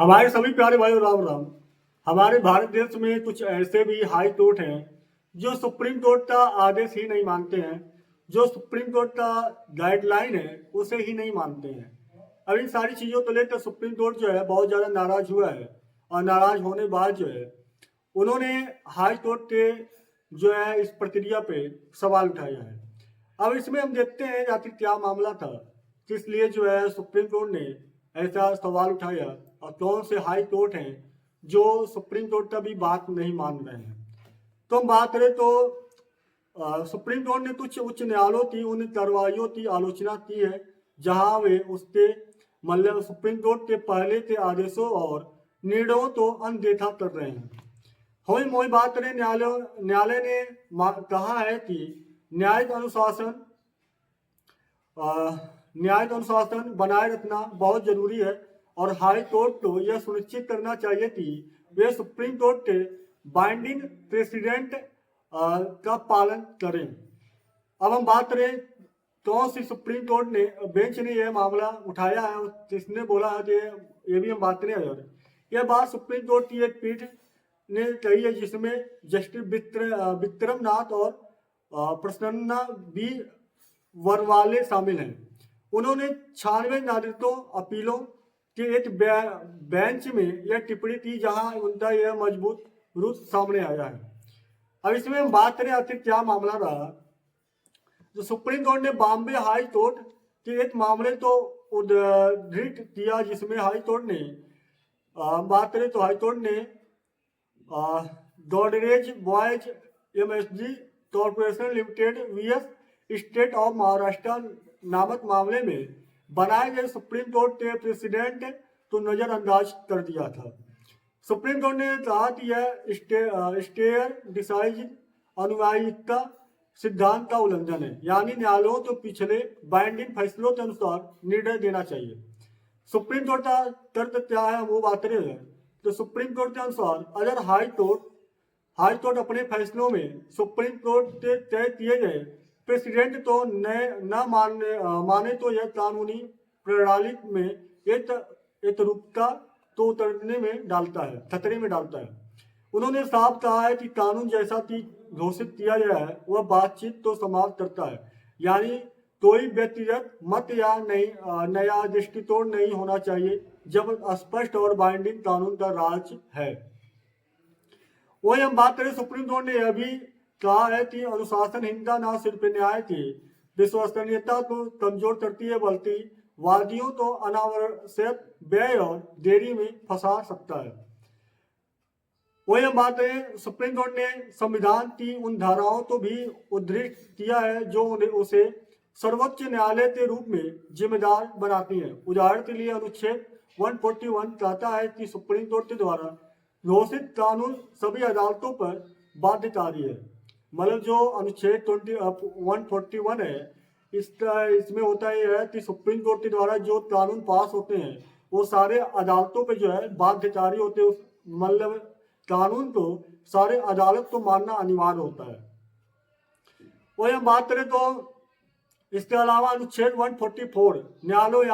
हमारे सभी प्यारे भाइयों राम राम। हमारे भारत देश में कुछ ऐसे भी हाई कोर्ट हैं जो सुप्रीम कोर्ट का आदेश ही नहीं मानते हैं, जो सुप्रीम कोर्ट का गाइडलाइन है उसे ही नहीं मानते हैं। अब इन सारी चीजों को लेकर सुप्रीम कोर्ट जो है बहुत ज्यादा नाराज हुआ है, और नाराज होने के बाद जो है उन्होंने हाई कोर्ट के जो है इस प्रक्रिया पे सवाल उठाया है। अब इसमें हम देखते हैं कि आखिर क्या मामला था, किस लिए जो है सुप्रीम कोर्ट ने ऐसा सवाल उठाया, और कौन से हाई कोर्ट हैं जो सुप्रीम कोर्ट का भी बात नहीं मान रहे हैं। तो हम बात करें तो सुप्रीम कोर्ट ने कुछ उच्च न्यायालयों की उन कार्रवाइयों की आलोचना की है जहां वे उसके मतलब सुप्रीम कोर्ट के पहले के आदेशों और निर्णयों को अनदेखा कर रहे हैं। वही मोई बात करें, न्यायालय ने कहा है कि न्यायिक अनुशासन न्यायिक अनुशासन बनाए रखना बहुत जरूरी है, और हाई कोर्ट को यह सुनिश्चित करना चाहिए कि वे सुप्रीम कोर्ट के बाइंडिंग प्रेसिडेंट का पालन करें। अब हम बात करें कौन सी सुप्रीम कोर्ट ने बेंच ने यह मामला उठाया है, जिसने बोला है कि ये भी हम बात करें। यह बात सुप्रीम कोर्ट की एक पीठ ने कही है, जिसमें जस्टिस विक्रम नाथ और प्रसन्ना बी वरवाले शामिल हैं। उन्होंने 96 नागरिकों अपीलों के एक बेंच में यह टिप्पणी की जहां उनका यह मजबूत रूप सामने आया है। अब इसमें हम बात करें आखिर क्या मामला रहा। जो सुप्रीम कोर्ट ने बॉम्बे हाई कोर्ट के एक मामले को उद्धृत किया, जिसमें हाई कोर्ट ने बात करें तो हाई कोर्ट ने Godrej Boyce MSG corporation limited VS state of Maharashtra नामक मामले में बनाए गए सुप्रीम कोर्ट के प्रेसिडेंट को नजरअंदाज कर दिया था। सुप्रीम कोर्ट ने कहा कि यह स्टेयर डिसाइज अनुवायिकता सिद्धांत का उल्लंघन है, यानी न्यायालयों को पिछले बाइंडिंग फैसलों के अनुसार निर्णय देना चाहिए। सुप्रीम कोर्ट का तर्क क्या है वो बात करें तो सुप्रीम कोर्ट के अनुसार अगर हाई कोर्ट अपने फैसलों में सुप्रीम कोर्ट के तय किए गए प्रेसिडेंट को न माने तो यह कानूनी प्रणाली में एकरूपता तो उतरने में डालता है, खतरे में डालता है। उन्होंने साफ कहा है कि कानून जैसा कि घोषित किया गया है वह बातचीत तो समाप्त करता है, यानी कोई व्यक्तिगत मत या नया दृष्टिकोण नहीं होना चाहिए जब स्पष्ट और बाइंडिंग कानून का राज है। वही हम बात करें, सुप्रीम कोर्ट ने यह भी कहा है कि अनुशासनहीनता न सिर्फ न्याय की विश्वसनीयता को कमजोर करती है, बल्कि वादियों को अनावश्यक व्यय और देरी में फंसा सकता है। वही हम बात करें, सुप्रीम कोर्ट ने संविधान की उन धाराओं को भी उद्धृत किया है जो उसे सर्वोच्च न्यायालय के रूप में जिम्मेदार बनाती है। उदाहरण के लिए अनुच्छेद 141 कहता है कि सुप्रीम कोर्ट के द्वारा घोषित कानून सभी अदालतों पर बाध्यकारी है। मतलब जो अनुच्छेद 141 है, इसमें होता यह है कि सुप्रीम कोर्ट के द्वारा जो कानून पास होते हैं वो सारे अदालतों पे जो है बाध्यकारी होते हैं। मतलब कानून को सारे अदालत को मानना अनिवार्य होता है। वही हम बात करें तो इसके अलावा अनुच्छेद 144 न्यायालय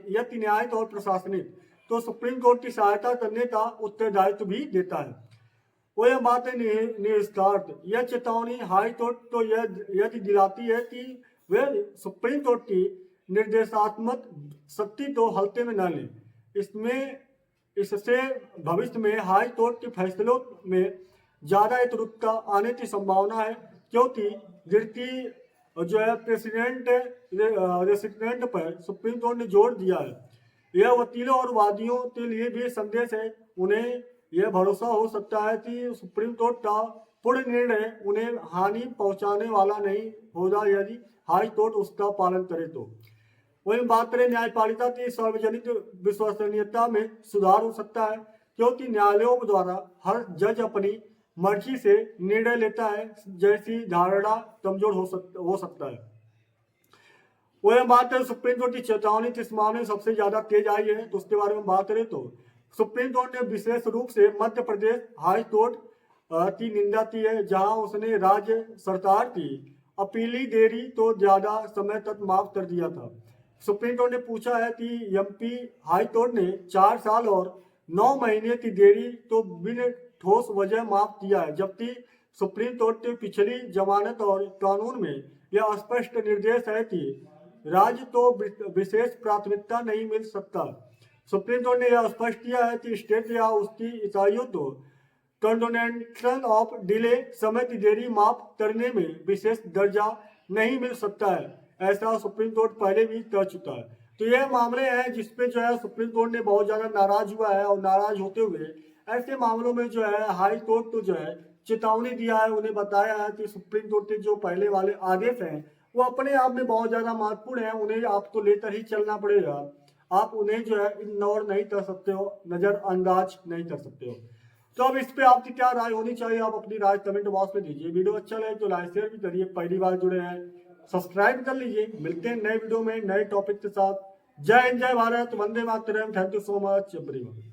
यति न्यायिक और प्रशासनिक तो सुप्रीम कोर्ट की सहायता करने का उत्तरदायित्व भी देता है। वो यह बात है निष्कर्ष यह चेतावनी हाई कोर्ट को यह दिलाती है कि वे सुप्रीम कोर्ट की निर्देशात्मक शक्ति को हल्के में न लें। इससे भविष्य में हाई कोर्ट के फैसलों में ज्यादा एकरूपता आने की संभावना है, क्योंकि गिरती जो है रेसिडेंट पर सुप्रीम कोर्ट ने जोर दिया है। यह वकीलों और वादियों के लिए भी संदेश है। उन्हें यह भरोसा हो सकता है कि सुप्रीम कोर्ट का पूर्ण निर्णय उन्हें हानि पहुंचाने वाला नहीं होगा यदि हाई कोर्ट उसका पालन करे तो। वहीं बात करें न्यायपालिका की सार्वजनिक विश्वसनीयता में सुधार हो सकता है, क्योंकि न्यायालयों द्वारा हर जज अपनी मर्जी से निर्णय लेता है जैसी धारणा कमजोर हो सकता है। वह बात करें सुप्रीम कोर्ट की चेतावनी किस मामले में सबसे ज्यादा तेज आई है तो उसके बारे में बात करें तो सुप्रीम कोर्ट ने विशेष रूप से मध्य प्रदेश हाई कोर्ट की निंदा की है, जहां उसने राज्य सरकार की अपीली देरी तो ज्यादा समय तक माफ कर दिया था। सुप्रीम कोर्ट ने पूछा है कि एमपी हाई कोर्ट ने 4 साल और 9 महीने की देरी तो बिन ठोस वजह माफ किया है, जबकि सुप्रीम कोर्ट की पिछली जमानत और कानून में यह स्पष्ट निर्देश है कि राज्य को विशेष प्राथमिकता नहीं मिल सकता। सुप्रीम कोर्ट ने यह स्पष्ट किया है कि स्टेट या उसकी इकाइयों को कंडोनेशन ऑफ डिले समय की देरी माफ करने में विशेष दर्जा नहीं मिल सकता है, ऐसा सुप्रीम कोर्ट पहले भी कह चुका है। तो यह मामले हैं जिसपे जो है सुप्रीम कोर्ट ने बहुत ज्यादा नाराज हुआ है, और नाराज होते हुए ऐसे मामलों में जो है हाई कोर्ट को जो है चेतावनी दिया है, उन्हें बताया है कि सुप्रीम कोर्ट के जो पहले वाले आदेश हैं वो अपने आप में बहुत ज्यादा महत्वपूर्ण है, उन्हें आपको लेकर ही चलना पड़ेगा। आप उन्हें जो है इग्नोर नहीं कर सकते हो, नजरअंदाज नहीं कर सकते हो। तो अब इस पे आपकी क्या राय होनी चाहिए, आप अपनी राय कमेंट बॉक्स में दीजिए। वीडियो अच्छा लगे तो लाइक शेयर भी करिए, पहली बार जुड़े हैं सब्सक्राइब कर लीजिए। मिलते हैं नए वीडियो में नए टॉपिक के साथ। जय हिंद, जय भारत, वंदे मातरम। Thank you so much everyone.